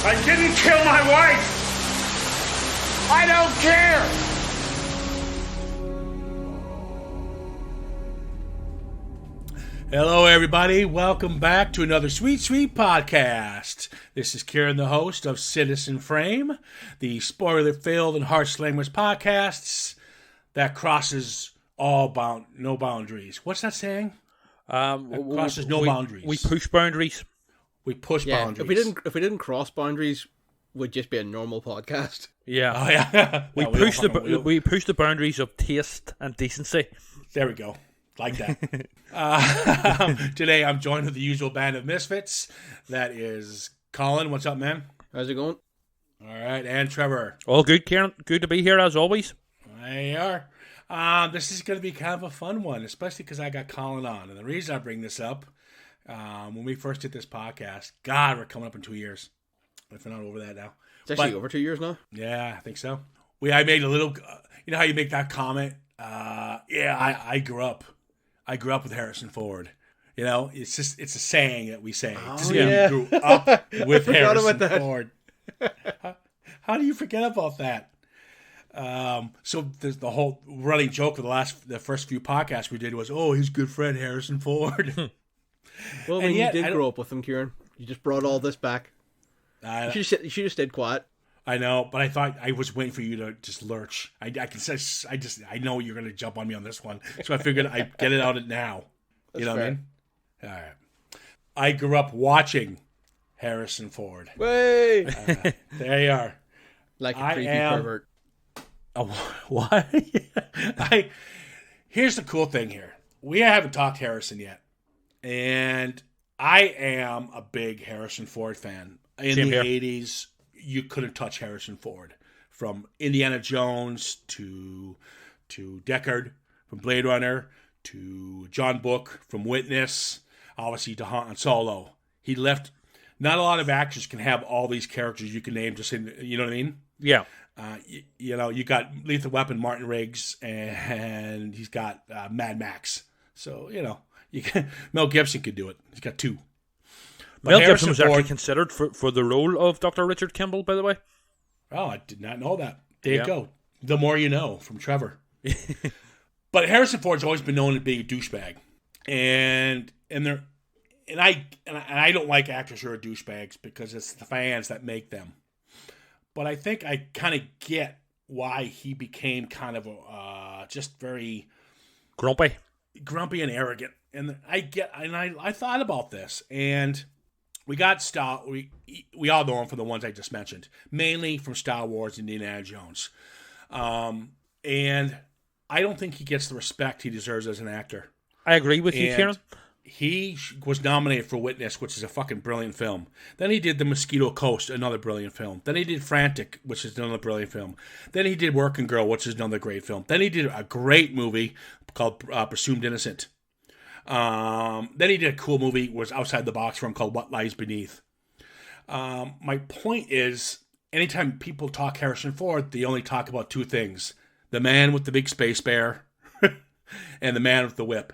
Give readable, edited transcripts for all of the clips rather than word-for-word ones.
I didn't kill my wife! I don't care! Hello, everybody. Welcome back to another sweet podcast. This is Kieran, the host of Citizen Frame, the spoiler-filled and harsh language podcasts that crosses no boundaries. What's that saying? Crosses no boundaries. We push boundaries. We push boundaries. If we didn't cross boundaries, we'd just be a normal podcast. Yeah. Oh, yeah. we push the boundaries of taste and decency. There we go. Like that. Today I'm joined with the usual band of misfits. That is Colin. What's up, man? How's it going? All right. And Trevor. All good, Kieran. Good to be here as always. There you are. This is going to be kind of a fun one, especially because I got Colin on. And the reason I bring this up, when we first did this podcast, God, we're coming up in 2 years. If we're not over that now. It's actually over 2 years now. Yeah, I think so. I made a little, you know how you make that comment? I grew up with Harrison Ford. You know, it's a saying that we say. Oh, yeah. You grew up with Harrison Ford. How do you forget about that? So there's the whole running joke of the first few podcasts we did was, oh, his good friend Harrison Ford. Well, when you did grow up with him, Kieran, you just brought all this back. You should have stayed quiet. I know, but I thought I was waiting for you to just lurch. I know you're going to jump on me on this one, so I figured I'd get it out now. That's what fair. I mean? All right. I grew up watching Harrison Ford. Way! There you are. Like a creepy pervert. Oh, what? Here's the cool thing here. We haven't talked Harrison yet, and I am a big Harrison Ford fan. In Same the here. 80s, you couldn't touch Harrison Ford. From Indiana Jones to Deckard, from Blade Runner to John Book, from Witness, obviously to Han Solo. He left. Not a lot of actors can have all these characters you can name just in, you know what I mean? Yeah. You got Lethal Weapon, Martin Riggs, and he's got Mad Max. So, Mel Gibson could do it. He's got two. But Mel Gibson was Ford, actually considered for the role of Dr. Richard Kimble, by the way. Oh, I did not know that. There you go. The more you know, from Trevor. But Harrison Ford's always been known to be a douchebag, and I don't like actors who are douchebags because it's the fans that make them. But I think I kind of get why he became kind of just very Grumpy and arrogant. And I thought about this, and we got we all know him for the ones I just mentioned, mainly from Star Wars and Indiana Jones. And I don't think he gets the respect he deserves as an actor. I agree with you, Kieran. He was nominated for Witness, which is a fucking brilliant film. Then he did The Mosquito Coast, another brilliant film. Then he did Frantic, which is another brilliant film. Then he did Working Girl, which is another great film. Then he did a great movie called Presumed Innocent. Then he did a cool movie, was outside the box for him, called What Lies Beneath. My point is, anytime people talk Harrison Ford, they only talk about two things. The man with the big space bear and the man with the whip.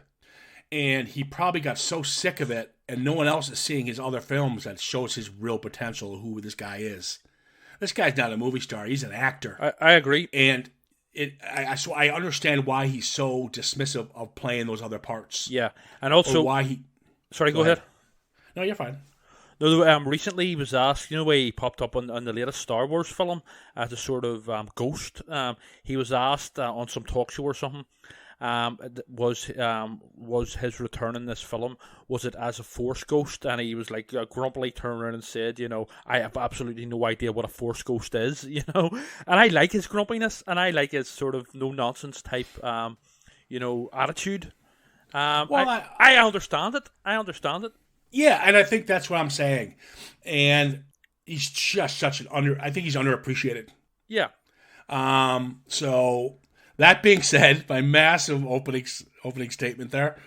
And he probably got so sick of it, and no one else is seeing his other films that shows his real potential, who this guy is. This guy's not a movie star. He's an actor. I agree. And so I understand why he's so dismissive of playing those other parts. Yeah. And also... why he... Sorry, go ahead. No, you're fine. No, recently he was asked, where he popped up on the latest Star Wars film as a sort of ghost. He was asked on some talk show or something, was his return in this film, was it as a Force ghost? And he was like grumpily turned around and said, I have absolutely no idea what a Force ghost is, And I like his grumpiness, and I like his sort of no nonsense type, attitude. I understand it. Yeah, and I think that's what I'm saying. And he's just I think he's underappreciated. Yeah. So that being said, my massive opening statement there,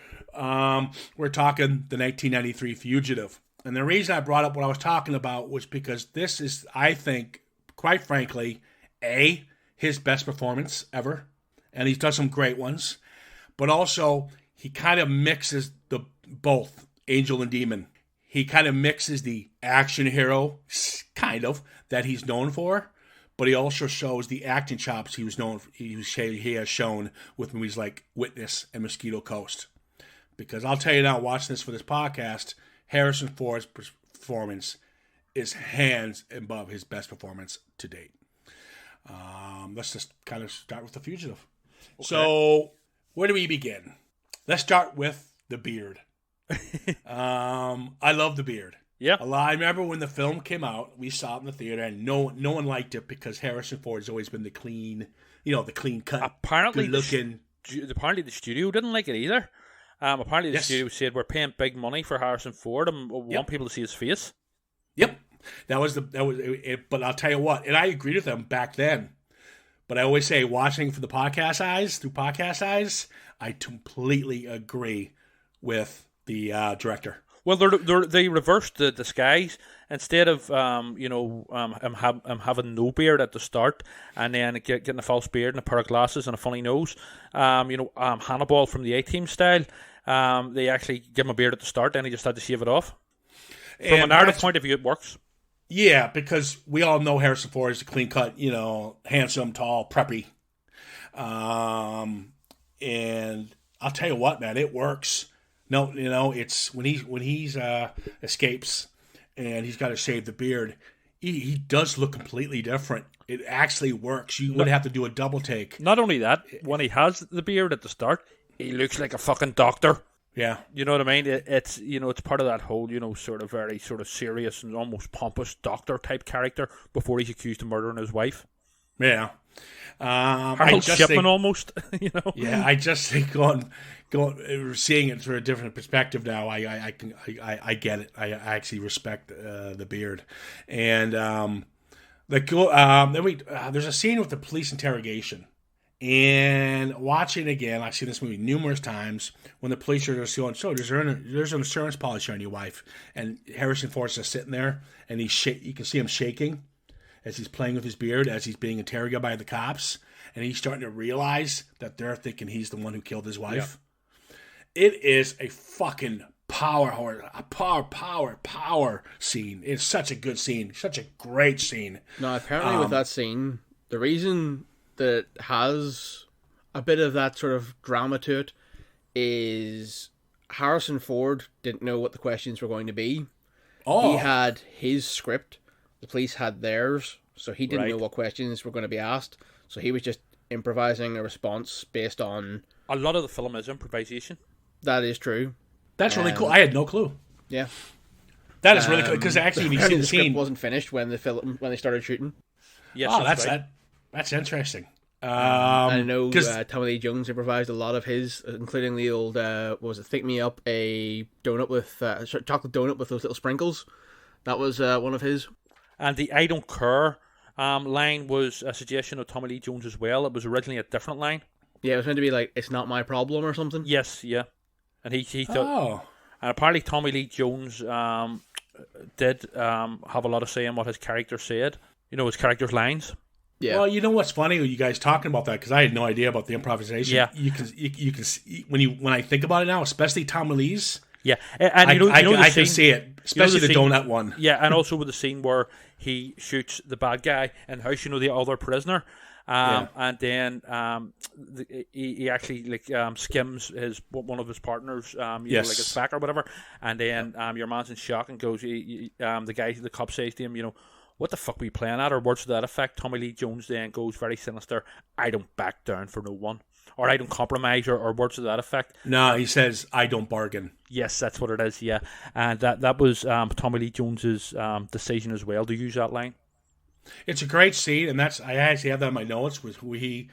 we're talking the 1993 Fugitive. And the reason I brought up what I was talking about was because this is, I think, quite frankly, his best performance ever. And he's done some great ones. But also, he kind of mixes both angel and demon. he kind of mixes the action hero, kind of, that he's known for, but he also shows the acting chops he has shown with movies like Witness and Mosquito Coast. Because I'll tell you now, watching this for this podcast, Harrison Ford's performance is hands above his best performance to date. Let's just kind of start with The Fugitive. Okay. So, where do we begin? Let's start with the beard. I love the beard. Yeah. I remember when the film came out, we saw it in the theater, and no one liked it because Harrison Ford has always been the clean cut, apparently good looking. Apparently the studio didn't like it either. Apparently the studio said we're paying big money for Harrison Ford and we want people to see his face. Yep. That was it. But I'll tell you what, and I agreed with them back then. But I always say, watching through podcast eyes, I completely agree with the director. Well, they reversed the disguise. Instead of him having no beard at the start and then getting a false beard and a pair of glasses and a funny nose, Hannibal from the A-Team style, they actually give him a beard at the start and he just had to shave it off. From a narrative point of view, it works. Yeah, because we all know Harrison Ford is a clean cut, handsome, tall, preppy. And I'll tell you what, man, it works. No, it's when he's escapes and he's got to shave the beard, he does look completely different. It actually works. You would have to do a double take. Not only that, when he has the beard at the start, he looks like a fucking doctor. Yeah. You know what I mean? It's it's part of that whole, sort of very sort of serious and almost pompous doctor type character before he's accused of murdering his wife. Yeah. Harold Shipman almost, Yeah, I just think going seeing it through a different perspective now, I get it. I actually respect the beard. And there's a scene with the police interrogation. And watching again, I've seen this movie numerous times when the police are just going, so there's an insurance policy on your wife. And Harrison Ford's just sitting there, and you can see him shaking as he's playing with his beard, as he's being interrogated by the cops. And he's starting to realize that they're thinking he's the one who killed his wife. Yeah. It is a fucking power scene. It's such a good scene. Such a great scene. No, apparently with that scene, the reason that has a bit of that sort of drama to it is Harrison Ford didn't know what the questions were going to be. He had his script, the police had theirs, so he didn't know what questions were going to be asked, so he was just improvising a response based on... A lot of the film is improvisation. That is true. That's really cool. I had no clue. Yeah. That is really cool, because actually when you see the scene... script wasn't finished when they started shooting. Yes, that's interesting. I know Tommy Lee Jones improvised a lot of his, including the old "Think Me Up," a donut with chocolate donut with those little sprinkles. That was one of his. And the "I don't care" line was a suggestion of Tommy Lee Jones as well. It was originally a different line. Yeah, it was meant to be like "It's not my problem" or something. Yes, yeah. And he thought. Oh. And apparently Tommy Lee Jones did have a lot of say in what his character said. His character's lines. Yeah. Well, you know what's funny? You guys talking about that, because I had no idea about the improvisation. Yeah. You can see, when I think about it now, especially Tommy Lee's. Yeah, and I can see it, especially the donut one. Yeah, and also with the scene where he shoots the bad guy in the house, the other prisoner, and then he actually skims one of his partners, like his back or whatever, and then your man's in shock and goes, the cop says to him, what the fuck were you playing at, or words to that effect. Tommy Lee Jones then goes very sinister, I don't back down for no one, or I don't compromise, or words to that effect. No, he says, I don't bargain. Yes, that's what it is, yeah. And that was Tommy Lee Jones's decision as well to use that line. It's a great scene, and I actually have that in my notes, with who he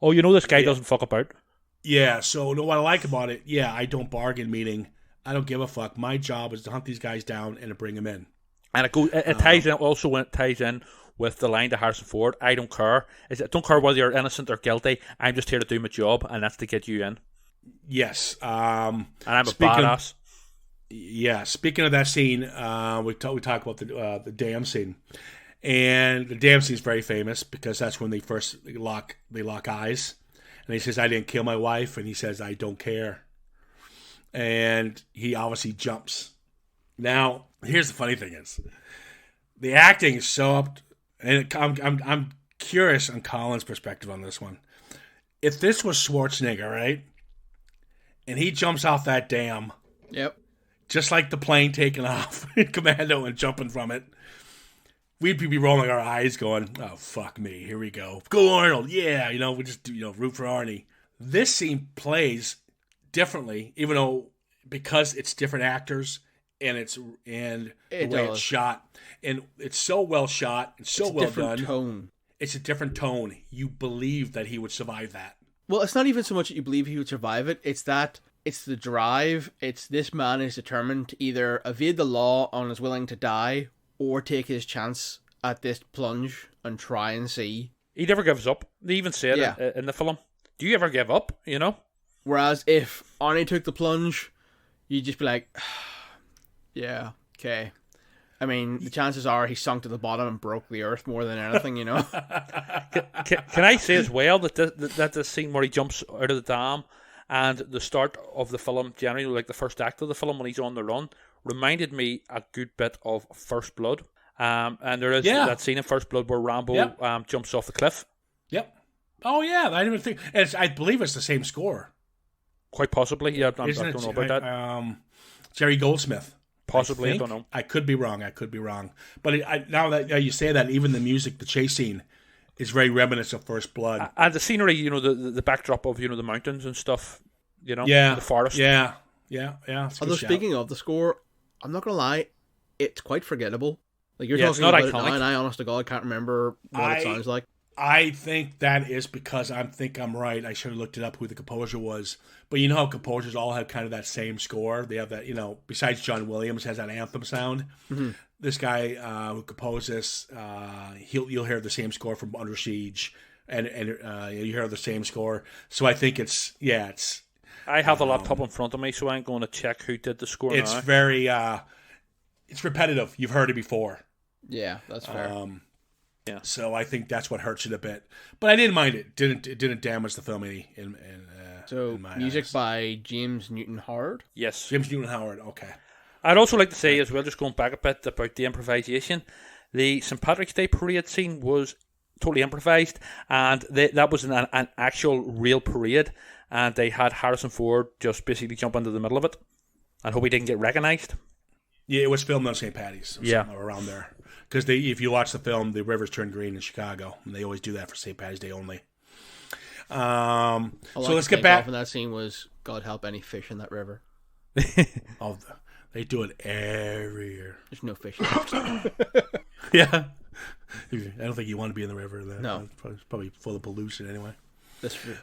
this guy doesn't fuck about. Yeah, so what I like about it, I don't bargain, meaning I don't give a fuck. My job is to hunt these guys down and to bring them in. And it ties in also when it ties in with the line to Harrison Ford, I don't care. I don't care whether you're innocent or guilty. I'm just here to do my job, and that's to get you in. Yes. And I'm a badass. Yeah. Speaking of that scene, we talk about the dam scene, and the dam scene is very famous because that's when they lock eyes, and he says, "I didn't kill my wife," and he says, "I don't care." and he obviously jumps. Now, here's the funny thing is, the acting is so up, and I'm curious on Colin's perspective on this one. If this was Schwarzenegger, right, and he jumps off that dam, Yep. just like the plane taking off in Commando and jumping from it, we'd be rolling our eyes going, oh, fuck me, here we go. Go Arnold, yeah, we just, root for Arnie. This scene plays differently, even though, because it's different actors, and the way it's shot. And it's so well shot, and so well done. Tone. It's a different tone. You believe that he would survive that. Well, it's not even so much that you believe he would survive it. It's the drive. It's this man is determined to either evade the law and is willing to die, or take his chance at this plunge and try and see. He never gives up. They even said it in the film. Do you ever give up, Whereas if Arnie took the plunge, you'd just be like, yeah, okay. I mean, the chances are he sunk to the bottom and broke the earth more than anything, Can I say as well that the scene where he jumps out of the dam and the start of the film, generally like the first act of the film when he's on the run, reminded me a good bit of First Blood. And there is that scene in First Blood where Rambo jumps off the cliff. Yep. Oh yeah, I didn't even think. I believe it's the same score. Quite possibly, yeah. I don't know about that. Jerry Goldsmith. Possibly, I don't know. I could be wrong. But now that you say that, even the music, the chase scene, is very reminiscent of First Blood. And the scenery, the backdrop of the mountains and stuff, the forest. Yeah. Although speaking of the score, I'm not gonna lie, it's quite forgettable. Like you're talking about it iconic. now, and I, honest to God, can't remember what it sounds like. I think that is because I'm right. I should have looked it up who the composer was. But you know how composers all have kind of that same score? They have that, besides John Williams has that anthem sound. Mm-hmm. This guy who composed this, you'll hear the same score from Under Siege, and you hear the same score. So I think it's. I have the laptop in front of me, so I'm going to check who did the score. It's now. very, it's repetitive. You've heard it before. Yeah, that's fair. Yeah. So I think that's what hurts it a bit, but I didn't mind it. It didn't damage the film any. So in my music eyes. by James Newton Howard. Yes, James Newton Howard. Okay. I'd also like to say as well, just going back a bit about the improvisation. The St. Patrick's Day parade scene was totally improvised, and that was an actual real parade, and they had Harrison Ford just basically jump into the middle of it, and hope he didn't get recognised. Yeah, it was filmed on St. Patty's. Or around there. Because if you watch the film, the rivers turn green in Chicago, and they always do that for St. Patty's Day only. So let's get back. And that scene was God help any fish in that river. They do it every year. There's no fish. Yeah, I don't think you want to be in the river. Then. No, it's probably full of pollution anyway. That's true.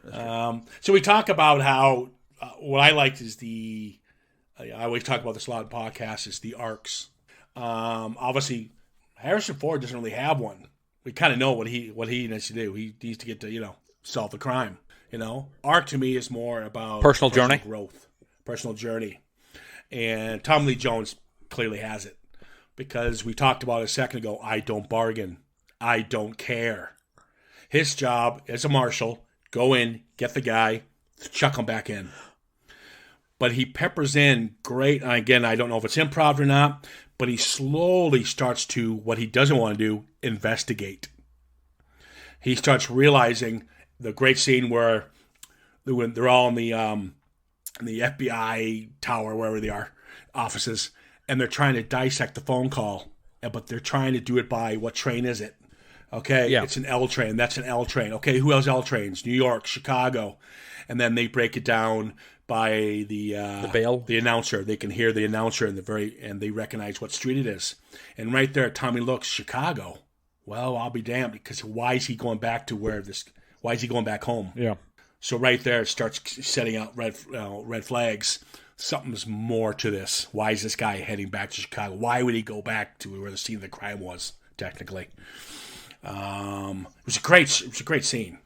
So we talk about how what I liked is I always talk about this a lot in podcasts, is the arcs. Obviously, Harrison Ford doesn't really have one. We kind of know what he needs to do. He needs to get to solve the crime. Arc to me is more about personal journey, growth, personal journey, and Tom Lee Jones clearly has it because we talked about it a second ago. I don't bargain. I don't care. His job as a marshal, go in, get the guy, chuck him back in. But he peppers in great. And again, I don't know if it's improv or not, but he slowly starts to, what he doesn't want to do, investigate. He starts realizing the great scene where they're all in the FBI tower, wherever they are, offices, and they're trying to dissect the phone call, but they're trying to do it by what train is it? Okay, It's an L train. That's an L train. Okay, who else L trains? New York, Chicago. And then they break it down by the bell, the announcer. They can hear the announcer and they recognize what street it is. And right there, Tommy looks, Chicago. Well, I'll be damned, because why is he going back to why is he going back home? Yeah. So right there, it starts setting out red flags. Something's more to this. Why is this guy heading back to Chicago? Why would he go back to where the scene of the crime was, technically? It was a great scene.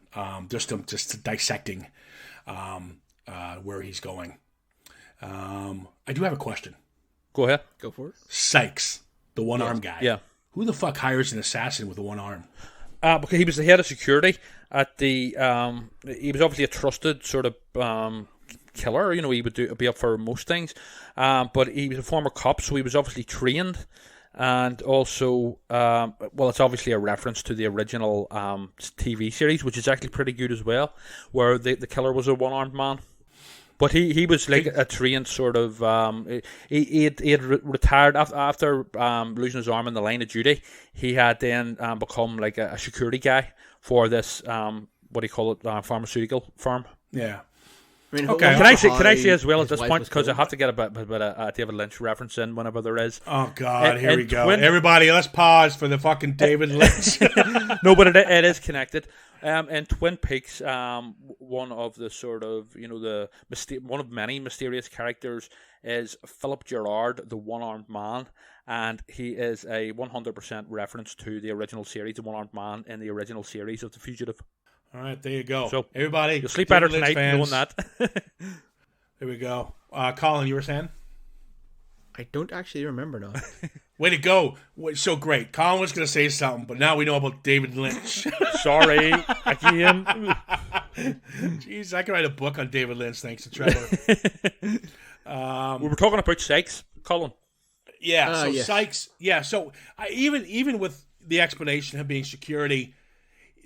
Just dissecting where he's going. I do have a question. Go ahead. Go for it. Sykes, the one-arm guy. Yeah. Who the fuck hires an assassin with a one arm? Because he was the head of security at the. He was obviously a trusted sort of killer. You know, he would be up for most things. But he was a former cop, so he was obviously trained. And also, well, it's obviously a reference to the original TV series, which is actually pretty good as well, where the killer was a one-armed man. But he was like a trained sort of... he had retired after losing his arm in the line of duty. He had then become like a security guy for this, what do you call it, pharmaceutical firm. Yeah. I mean, Okay. Can I say as well at his this wife point, was because I killed? have to get a bit of David Lynch reference in whenever there is. Oh, God, here And we go. Twin- Everybody, let's pause for the fucking David Lynch. No, but it is connected. In Twin Peaks, one of the sort of, you know, one of many mysterious characters is Philip Gerard, the one-armed man, and he is a 100% reference to the original series, the one-armed man in the original series of The Fugitive. All right, there you go. So, everybody, You'll sleep David better Lynch tonight knowing fans, that. There we go. Colin, you were saying? I don't actually remember now. Way to go. So great. Colin was going to say something, but now we know about David Lynch. Sorry, again. Jeez, I could write a book on David Lynch thanks to Trevor. We were talking about Sykes, Colin. Yeah, so yes. Sykes. Yeah, so even with the explanation of being security,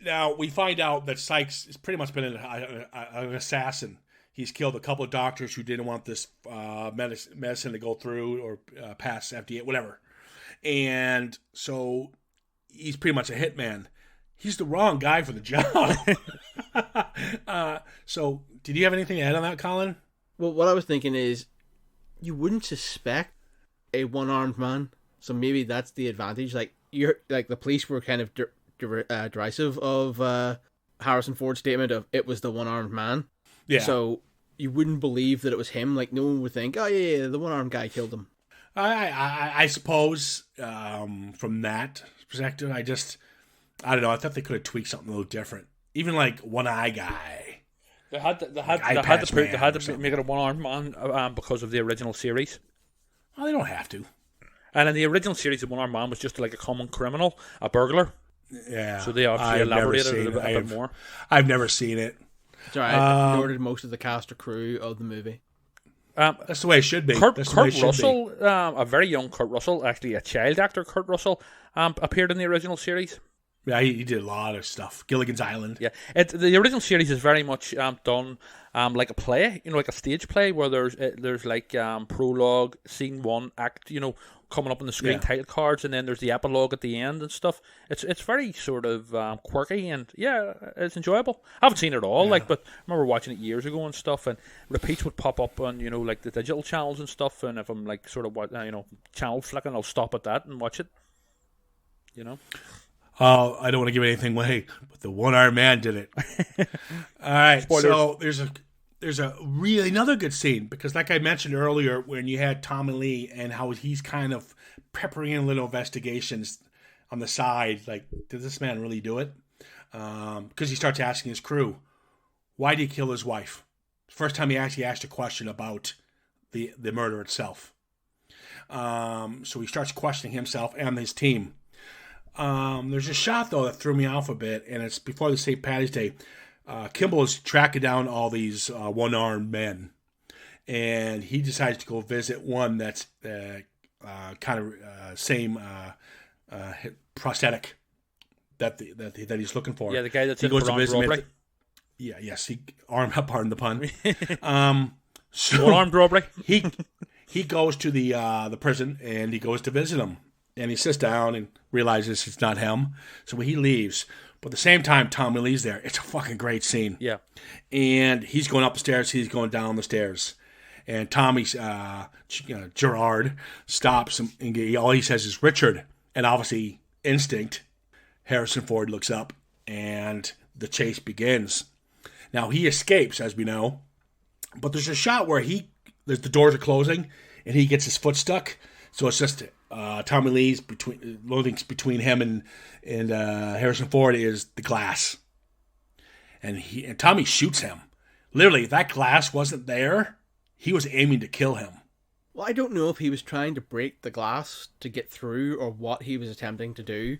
now we find out that Sykes has pretty much been an assassin. He's killed a couple of doctors who didn't want this medicine to go through or pass FDA, whatever. And so he's pretty much a hitman. He's the wrong guy for the job. So did you have anything to add on that, Colin? Well, what I was thinking is, you wouldn't suspect a one-armed man, so maybe that's the advantage. Like the police were kind of derisive of Harrison Ford's statement of it was the one-armed man. Yeah. So you wouldn't believe that it was him. Like no one would think, oh yeah, the one-armed guy killed him. I suppose from that perspective, I don't know. I thought they could have tweaked something a little different. Even like one eye guy. They had iPads man or to something. make it a one-armed man because of the original series. Well, they don't have to. And in the original series, the one-armed man was just like a common criminal, a burglar. Yeah. So they obviously I've never elaborated seen it a bit more. I've never seen it. It's alright. Nor did most of the cast or crew of the movie. That's the way it should be. Kurt That's the way it should Russell, a very young Kurt Russell, actually a child actor, Kurt Russell, appeared in the original series. be. Yeah, he did a lot of stuff. Gilligan's Island. Yeah, the original series is very much done like a play, you know, like a stage play where there's like prologue, scene 1, act, you know, coming up on the screen, Yeah. title cards, and then there's the epilogue at the end and stuff. It's very sort of quirky and yeah, it's enjoyable. I haven't seen it all, like, but I remember watching it years ago and stuff, and repeats would pop up on, you know, like the digital channels and stuff, and if I'm like sort of you know, channel flicking, I'll stop at that and watch it. You know. Oh, I don't want to give anything away, but the one-armed man did it. All right, Spoilers. so there's a really another good scene because, like I mentioned earlier, when you had Tommy Lee and how he's kind of peppering in little investigations on the side, like, did this man really do it? Because he starts asking his crew, why did he kill his wife? First time he actually asked a question about the murder itself. So he starts questioning himself and his team. There's a shot, though, that threw me off a bit, and it's before the St. Paddy's Day. Kimble is tracking down all these one-armed men, and he decides to go visit one that's kind of same prosthetic that he's looking for. Yeah, the guy that's he in goes to armed visit him. robbery. Pardon the pun. So One-armed robbery. he goes to the prison and he goes to visit him. And he sits down and realizes it's not him. So he leaves. But at the same time, Tommy Lee's there. It's a fucking great scene. Yeah. And he's going up the stairs. He's going down the stairs. And Tommy's Gerard stops him. And all he says is, Richard. And obviously, instinct, Harrison Ford looks up. And the chase begins. Now, he escapes, as we know. But there's a shot where the doors are closing. And he gets his foot stuck. So it's just... Tommy Lee's between him and Harrison Ford is the glass, and Tommy shoots him. Literally, if that glass wasn't there, he was aiming to kill him. Well, I don't know if he was trying to break the glass to get through or what he was attempting to do.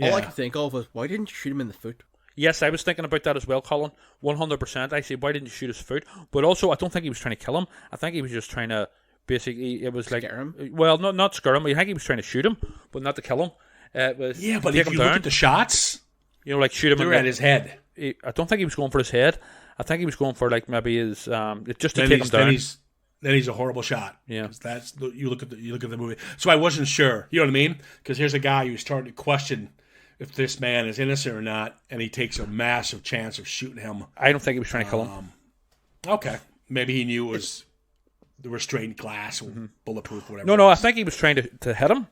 All I Yeah. could think of was, why didn't you shoot him in the foot? Yes, I was thinking about that as well, Colin. 100%. I say, why didn't you shoot his foot? But also, I don't think he was trying to kill him. I think he was just trying to, basically, it was like... Scare him? Well, not scare him. I think he was trying to shoot him, but not to kill him. It was Yeah, but take if him you down. look at the shots, You know, like shoot him they're at his head. I don't think he was going for his head. I think he was going for like maybe his just to Then take him down. Then he's a horrible shot. Yeah. 'Cause that's you look at the movie. So I wasn't sure. You know what I mean? Because here's a guy who's starting to question if this man is innocent or not, and he takes a massive chance of shooting him. I don't think he was trying to kill him. Okay, maybe he knew it was the restrained glass or bulletproof, whatever. No, I think he was trying to hit him,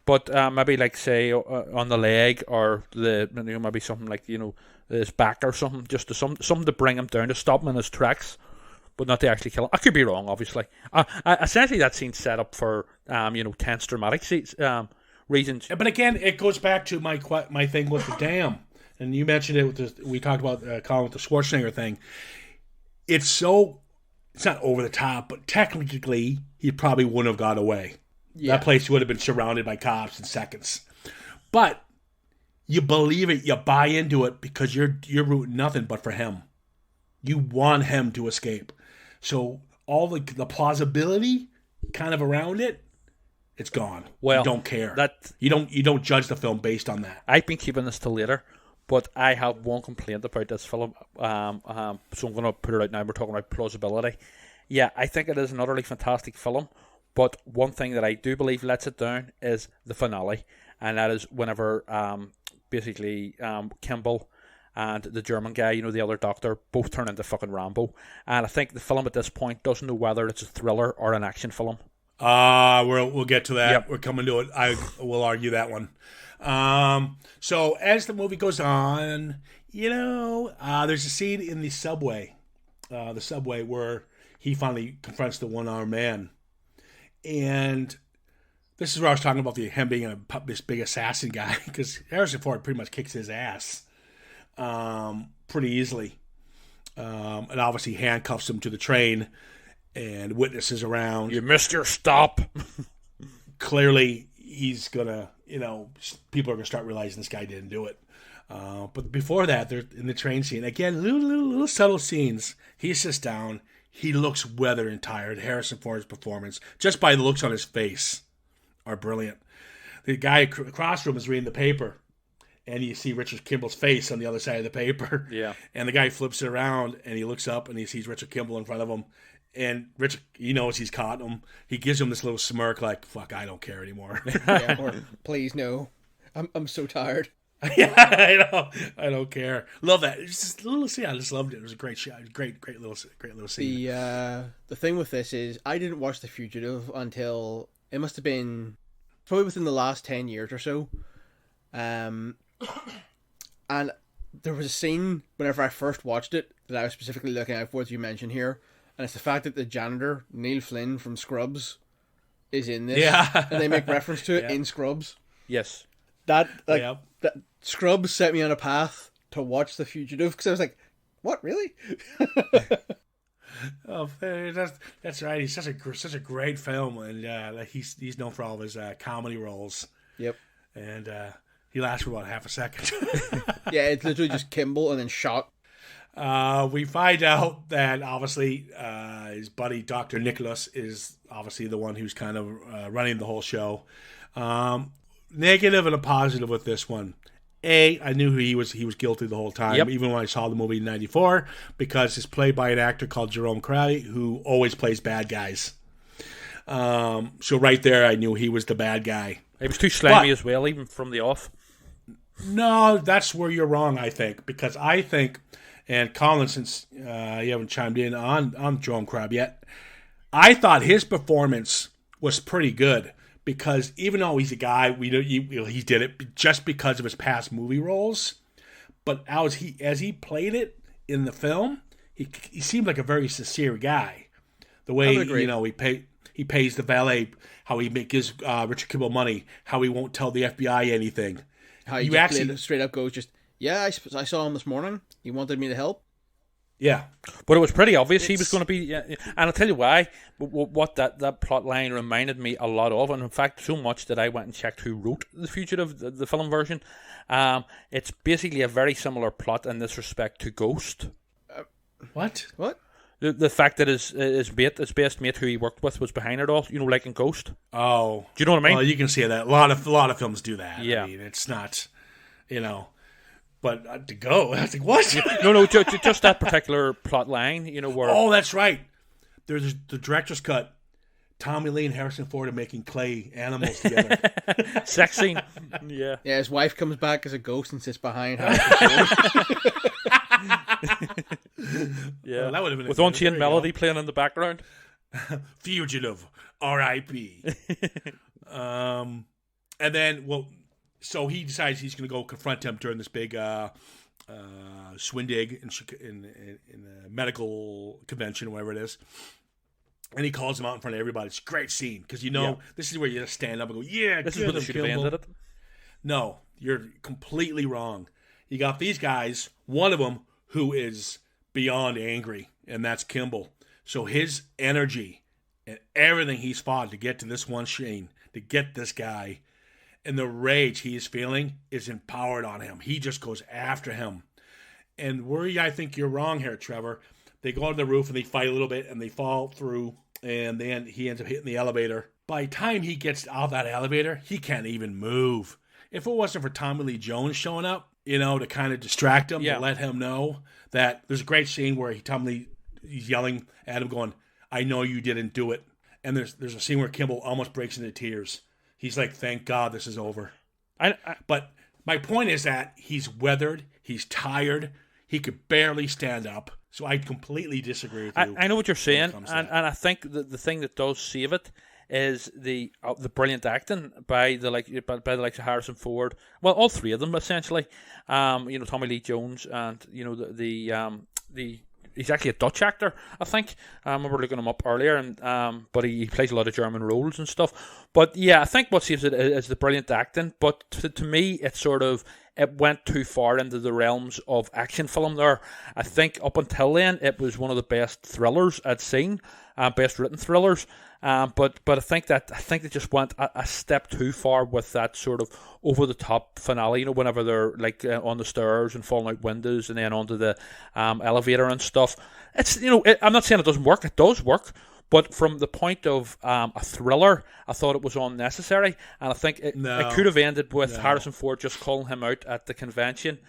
but maybe like say on the leg or maybe something like his back or something, just to something to bring him down, to stop him in his tracks, but not to actually kill him. I could be wrong, obviously. Essentially, that scene's set up for tense, dramatic reasons. But again, it goes back to my thing with the dam, and you mentioned it. We talked about Colin with the Schwarzenegger thing. It's not over the top, but technically, he probably wouldn't have got away. Yeah. That place would have been surrounded by cops in seconds. But you believe it, you buy into it because you're rooting nothing but for him. You want him to escape. So all the plausibility kind of around it, it's gone. Well, you don't care. You don't judge the film based on that. I've been keeping this till later, but I have one complaint about this film. So I'm going to put it out now. We're talking about plausibility. Yeah, I think it is an utterly fantastic film. But one thing that I do believe lets it down is the finale, and that is whenever Kimble and the German guy, the other doctor, both turn into fucking Rambo. And I think the film at this point doesn't know whether it's a thriller or an action film. We'll get to that. Yep. We're coming to it. I will argue that one. So as the movie goes on, there's a scene in the subway where he finally confronts the one-armed man. And this is where I was talking about him being this big assassin guy, because Harrison Ford pretty much kicks his ass pretty easily. And obviously handcuffs him to the train and witnesses around. You missed your stop. Clearly, he's going to, people are going to start realizing this guy didn't do it. But before that, they're in the train scene. Again, little subtle scenes. He sits down. He looks weathered and tired. Harrison Ford's performance, just by the looks on his face, are brilliant. The guy across from him is reading the paper, and you see Richard Kimble's face on the other side of the paper. Yeah. And the guy flips it around, and he looks up, and he sees Richard Kimble in front of him. And Richard, he knows he's caught him. He gives him this little smirk like, fuck, I don't care anymore. Yeah, or please no. I'm so tired. Yeah, I know. I don't care. Love that. It's just a little scene. I just loved it. It was a great shot. Great little scene. The thing with this is I didn't watch The Fugitive until it must have been probably within the last 10 years or so. And there was a scene whenever I first watched it that I was specifically looking out for, as you mentioned here, and it's the fact that the janitor, Neil Flynn from Scrubs, is in this. Yeah. And they make reference to it in Scrubs. Yes. That Scrubs set me on a path to watch The Fugitive, because I was like, what, really? Oh, that's right. He's such a great film, and he's known for all of his comedy roles. Yep. And he lasts for about half a second. Yeah, it's literally just Kimble and then shot. We find out that obviously his buddy Dr. Nicholas is obviously the one who's kind of running the whole show. Negative and a positive with this one. I knew he was guilty the whole time, even when I saw the movie in '94, because it's played by an actor called Jerome Crowley, who always plays bad guys. So right there, I knew he was the bad guy. He was too slimy as well, even from the off. No, that's where you're wrong, I think, because I think, and Colin, since you haven't chimed in on Jerome Crowley yet, I thought his performance was pretty good. Because even though he's a guy, we know he did it just because of his past movie roles. But as he played it in the film, he seemed like a very sincere guy. The way he pays the valet, how he gives Richard Kimble money, how he won't tell the FBI anything. How he straight up goes, I saw him this morning. He wanted me to help. Yeah. But it was pretty obvious he was going to be, yeah, and I'll tell you why. What that plot line reminded me a lot of, and in fact, so much that I went and checked who wrote The Fugitive, the film version. It's basically a very similar plot in this respect to Ghost. What? The fact that his best mate who he worked with was behind it all, like in Ghost. Oh. Do you know what I mean? Well, you can see that. A lot of films do that. Yeah. I mean, it's not, but to go, I was like, what? No, just that particular plot line, where... Oh, that's right. There's the director's cut. Tommy Lee and Harrison Ford are making clay animals together. Sex scene. Yeah. Yeah, his wife comes back as a ghost and sits behind her. Yeah. Well, that would have been with Unchained Melody playing in the background. Fugitive, R.I.P. And then, so he decides he's going to go confront him during this big shindig in a medical convention or whatever it is. And he calls him out in front of everybody. It's a great scene because this is where you just stand up and go, "Yeah, this is where they should have ended it." No, you're completely wrong. You got these guys. One of them who is beyond angry, and that's Kimble. So his energy and everything he's fought to get to this one Shane, to get this guy, and the rage he is feeling is empowered on him. He just goes after him. And where I think you're wrong here, Trevor, they go on the roof and they fight a little bit and they fall through, and then he ends up hitting the elevator. By the time he gets out of that elevator, he can't even move. If it wasn't for Tommy Lee Jones showing up, to kind of distract him, to let him know that there's a great scene where he's yelling at him going, "I know you didn't do it." And there's a scene where Kimble almost breaks into tears. He's like, "Thank God this is over." But my point is that he's weathered, he's tired, he could barely stand up. So I completely disagree with you. I know what you're saying, and I think the thing that does save it is the brilliant acting by the likes of Harrison Ford. Well, all three of them essentially. Tommy Lee Jones, and the he's actually a Dutch actor, I think. I remember looking him up earlier, and but he plays a lot of German roles and stuff. But yeah, I think what saves it is the brilliant acting. But to me, it went too far into the realms of action film there. I think up until then, it was one of the best thrillers I'd seen, best written thrillers. But I think they just went a step too far with that sort of over the top finale. Whenever they're like on the stairs and falling out windows and then onto the elevator and stuff. It's I'm not saying it doesn't work. It does work. But from the point of a thriller, I thought it was unnecessary, and I think it could have ended with Harrison Ford just calling him out at the convention,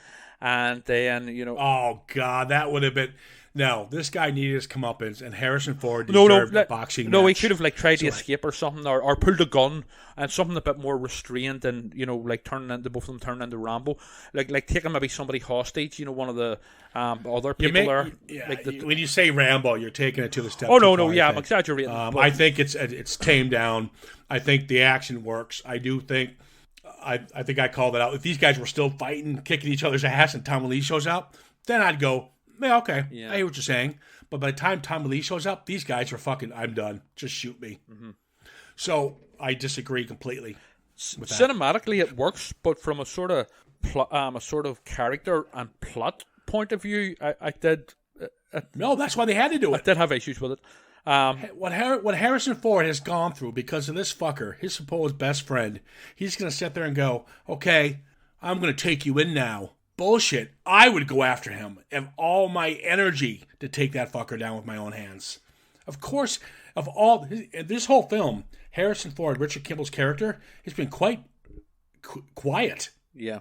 and then Oh God, that would have been. No, this guy needed his comeuppance, and Harrison Ford deserved a boxing match. No, he could have tried to escape or something, or pulled a gun and something a bit more restrained, and turning into both of them turning into Rambo, like taking maybe somebody hostage. One of the other people there. Yeah, when you say Rambo, you're taking it to the step. Oh no, I'm exaggerating. I think it's tamed down. I think the action works. I do think. I think I called it out. If these guys were still fighting, kicking each other's ass, and Tommy Lee shows up, then I'd go, yeah, okay, I hear what you're saying. But by the time Tommy Lee shows up, these guys are fucking, I'm done. Just shoot me. Mm-hmm. So I disagree completely with that. Cinematically, it works, but from a sort of character and plot point of view, I did. No, that's why they had to do it. I did have issues with it. What Harrison Ford has gone through because of this fucker, his supposed best friend, he's going to sit there and go, okay, I'm going to take you in now. Bullshit. I would go after him and all my energy to take that fucker down with my own hands. Of course, this whole film, Harrison Ford, Richard Kimble's character, has been quite quiet. Yeah.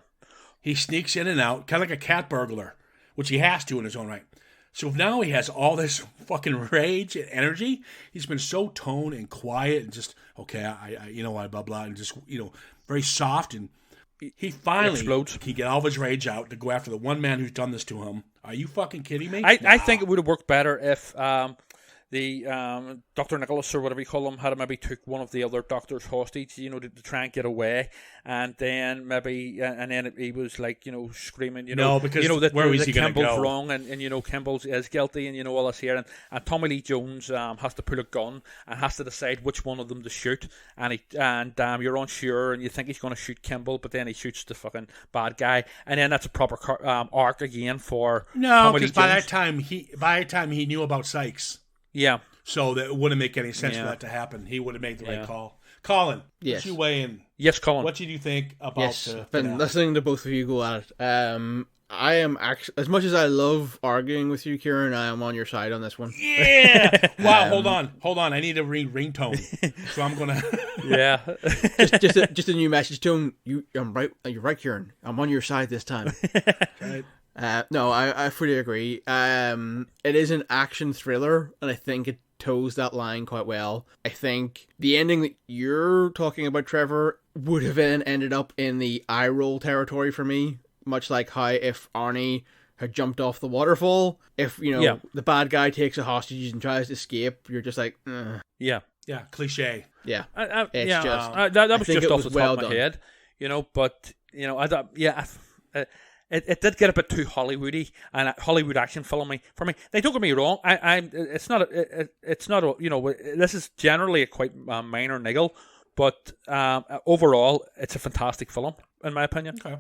He sneaks in and out, kind of like a cat burglar, which he has to in his own right. So now he has all this fucking rage and energy. He's been so toned and quiet and just, okay, I blah, blah, and just, very soft, and he finally explodes. Can get all of his rage out to go after the one man who's done this to him. Are you fucking kidding me? I think it would have worked better if Dr. Nicholas or whatever you call him had maybe took one of the other doctors hostage, to try and get away, and then he was like, screaming, No, because that where was he going to Kimble's go? wrong, and Kimble's is guilty, and all this here, and Tommy Lee Jones has to pull a gun and has to decide which one of them to shoot, and you're unsure, and you think he's going to shoot Kimble, but then he shoots the fucking bad guy, and then that's a proper arc again for No, Tommy Lee because by Jones. that time he knew about Sykes. Yeah. So that it wouldn't make any sense for Yeah. that to happen. He would have made the right call. Colin, Yes. what's you weigh in? Yes, Colin. What did you think about Yes, the I've been finale? listening to both of you go at it. I am actually, as much as I love arguing with you, Kieran, I am on your side on this one. Yeah. Wow. Hold on. I need a ringtone. So I'm gonna. Yeah. just a new message tone. I'm right. You're right, Kieran. I'm on your side this time. Right. No, I fully agree. It is an action thriller, and I think it toes that line quite well. I think the ending that you're talking about, Trevor, would have then ended up in the eye roll territory for me, much like how if Arnie had jumped off the waterfall, if the bad guy takes a hostage and tries to escape, you're just like, ugh. Yeah. Yeah. Cliche. Yeah. It's just- that I was think just it off was the top well of my done. head, but I thought, it did get a bit too Hollywoody and Hollywood action filmy for me. They don't get me wrong, it's not this is generally a quite minor niggle, but overall it's a fantastic film in my opinion. Okay.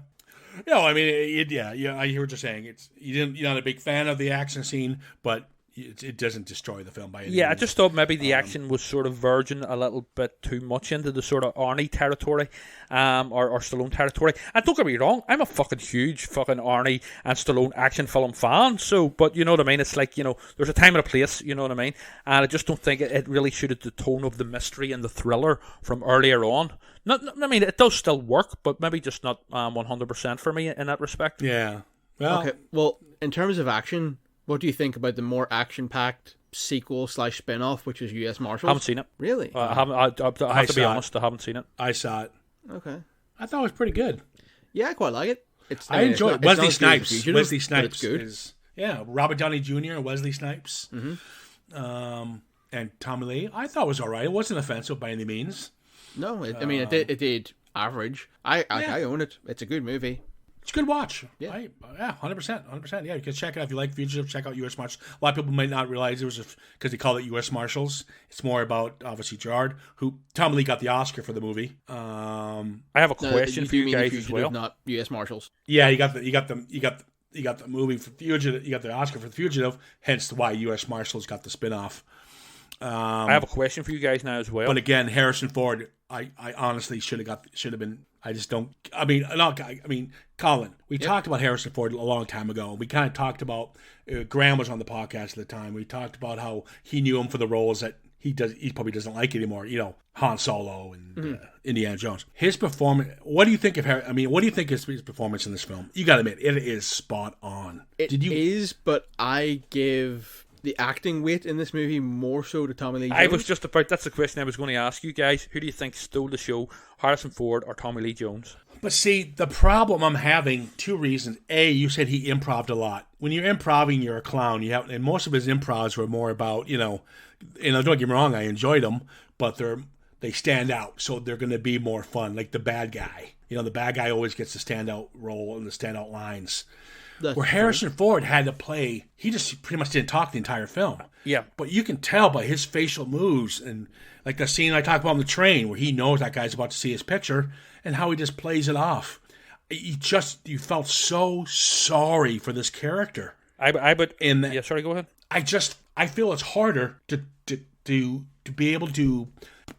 I mean, I hear what you're saying. You're not a big fan of the action scene, but it doesn't destroy the film by any means. I just thought maybe the action was sort of verging a little bit too much into the sort of Arnie territory, or Stallone territory. And don't get me wrong, I'm a fucking huge fucking Arnie and Stallone action film fan. So, but you know what I mean? It's like, there's a time and a place, you know what I mean? And I just don't think it really suited the tone of the mystery and the thriller from earlier on. I mean, it does still work, but maybe just not 100% for me in that respect. Yeah. Well, Okay. Well, in terms of action, what do you think about the more action-packed sequel / spin-off, which is U.S. Marshals? I haven't seen it. Really? I haven't. I have to be saw it. honest. I haven't seen it. I saw it. Okay. I thought it was pretty good. Yeah, I quite like it. I enjoy it. Wesley Snipes. Fugitive, Wesley but Snipes it's good. is Robert Downey Jr. Wesley Snipes, and Tommy Lee. I thought it was all right. It wasn't offensive by any means. No, I mean it did average. I own it. It's a good movie. It's a good watch. Yeah. 100%. Yeah, you can check it out if you like Fugitive. Check out U.S. Marshals. A lot of people might not realize it was because they call it U.S. Marshals. It's more about obviously Gerard, who Tommy Lee got the Oscar for the movie. I have a question for you guys as well. Not U.S. Marshals. Yeah, you got the movie for Fugitive. You got the Oscar for the Fugitive. Hence why U.S. Marshals got the spin-off. I have a question for you guys now as well. But again, Harrison Ford, I honestly should have been. I just don't. I mean, Colin, we talked about Harrison Ford a long time ago. We kind of talked about Graham was on the podcast at the time. We talked about how he knew him for the roles that he probably doesn't like anymore. Han Solo and Indiana Jones. His performance. What do you think of what do you think of his performance in this film? You got to admit, it is spot on. It is, but I give the acting weight in this movie more so to Tommy Lee Jones. I was just about. That's the question I was going to ask you guys. Who do you think stole the show, Harrison Ford or Tommy Lee Jones? But see, the problem I'm having, two reasons. A, you said he improv'd a lot. When you're improving, you're a clown. And most of his improvs were more about, don't get me wrong, I enjoyed them, but they stand out, so they're going to be more fun. Like the bad guy. The bad guy always gets the standout role and the standout lines. Where Harrison Ford had to play, he just pretty much didn't talk the entire film. Yeah. But you can tell by his facial moves and like the scene I talked about on the train where he knows that guy's about to see his picture and how he just plays it off. You felt so sorry for this character. Sorry, go ahead. I feel it's harder to be able to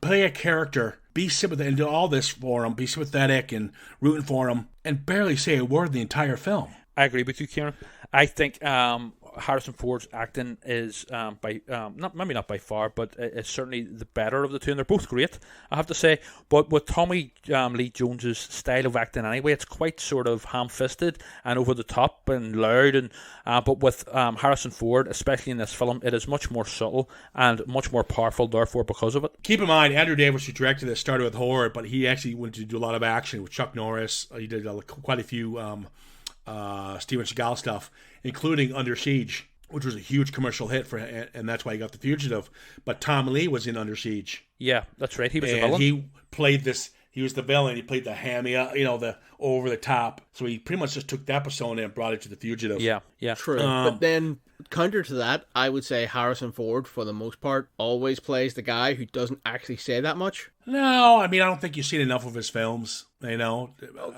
play a character, be sympathetic, and do all this for him, be sympathetic and rooting for him, and barely say a word the entire film. I agree with you, Kieran. I think Harrison Ford's acting is not by far, but it's certainly the better of the two, and they're both great, I have to say. But with Tommy Lee Jones's style of acting, anyway, it's quite sort of ham-fisted and over the top and loud. And but with Harrison Ford, especially in this film, it is much more subtle and much more powerful. Therefore, because of it. Keep in mind, Andrew Davis, who directed this, started with horror, but he actually went to do a lot of action with Chuck Norris. He did quite a few Steven Seagal stuff, including Under Siege. which was a huge commercial hit for, and that's why he got The Fugitive. But Tom Lee was in Under Siege. Yeah, that's right. He was the And villain. he played this. He was the villain. He played the hammy, the over the top. So he pretty much just took that persona and brought it to The Fugitive. Yeah. True. But then, counter to that, I would say Harrison Ford, for the most part, always plays the guy who doesn't actually say that much. No, I mean, I don't think you've seen enough of his films. I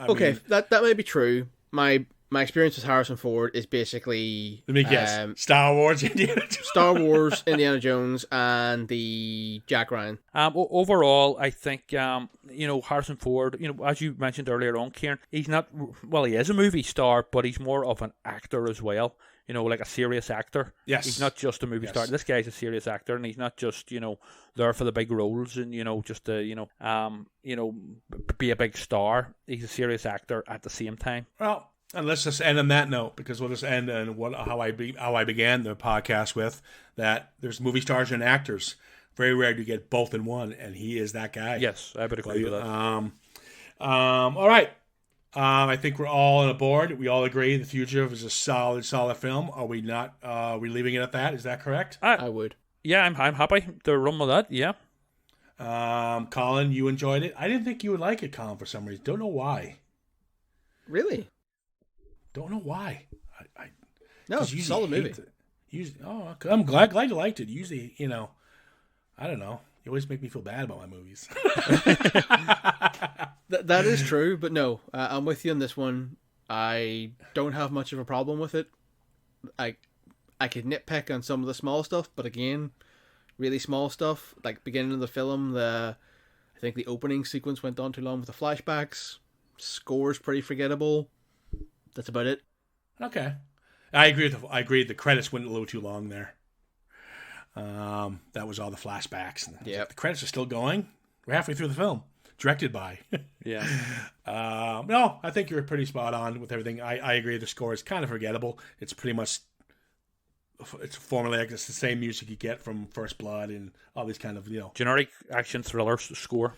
Okay, that may be true. My experience with Harrison Ford is basically... Let me guess. Star Wars, Indiana Jones. Star Wars, Indiana Jones, and the Jack Ryan. Overall, I think, Harrison Ford, as you mentioned earlier on, Kieran, he's not, well, he is a movie star, but he's more of an actor as well. Like a serious actor. Yes. He's not just a movie star. This guy's a serious actor, and he's not just, there for the big roles and, just to, be a big star. He's a serious actor at the same time. Well, and let's just end on that note, because we'll just end on how I began the podcast with, that there's movie stars and actors. Very rare to get both in one, and he is that guy. Yes, I would agree with that. All right. I think we're all on board. We all agree The Fugitive is a solid film. Are we not? Are we leaving it at that? Is that correct? I would. Yeah, I'm happy to run with that. Yeah. Colin, you enjoyed it. I didn't think you would like it, Colin, for some reason. Don't know why. Really? Don't know why. No, it's a solid movie. I'm glad you liked it. Usually, I don't know. You always make me feel bad about my movies. That is true, but no, I'm with you on this one. I don't have much of a problem with it. I could nitpick on some of the small stuff, but again, really small stuff, like beginning of the film, I think the opening sequence went on too long with the flashbacks. Score's pretty forgettable. That's about it. Okay, I agree. The credits went a little too long there. That was all the flashbacks. Yeah, the credits are still going. We're halfway through the film. Directed by. Yeah. No, I think you're pretty spot on with everything. I agree. The score is kind of forgettable. It's pretty much, it's formulaic. It's the same music you get from First Blood and all these kind of, generic action thriller score.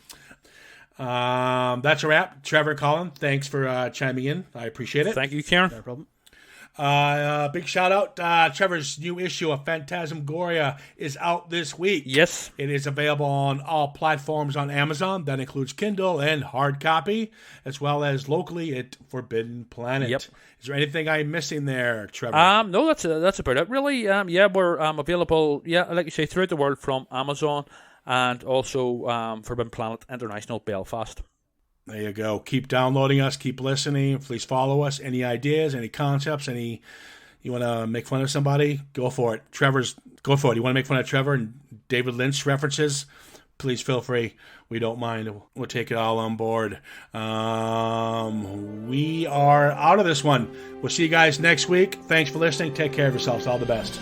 That's a wrap. Trevor, Colin, thanks for chiming in. I appreciate it. Thank you, Kieran. No problem. Big shout out. Trevor's new issue of Phantasmagoria is out this week. Yes. It is available on all platforms on Amazon. That includes Kindle and hard copy, as well as locally at Forbidden Planet. Yep. Is there anything I'm missing there, Trevor? No, that's about it, really. We're available, like you say, throughout the world from Amazon and also Forbidden Planet International, Belfast. There you go. Keep downloading us. Keep listening. Please follow us. Any ideas, any concepts, you want to make fun of somebody? Go for it. Go for it. You want to make fun of Trevor and David Lynch references? Please feel free. We don't mind. We'll take it all on board. We are out of this one. We'll see you guys next week. Thanks for listening. Take care of yourselves. All the best.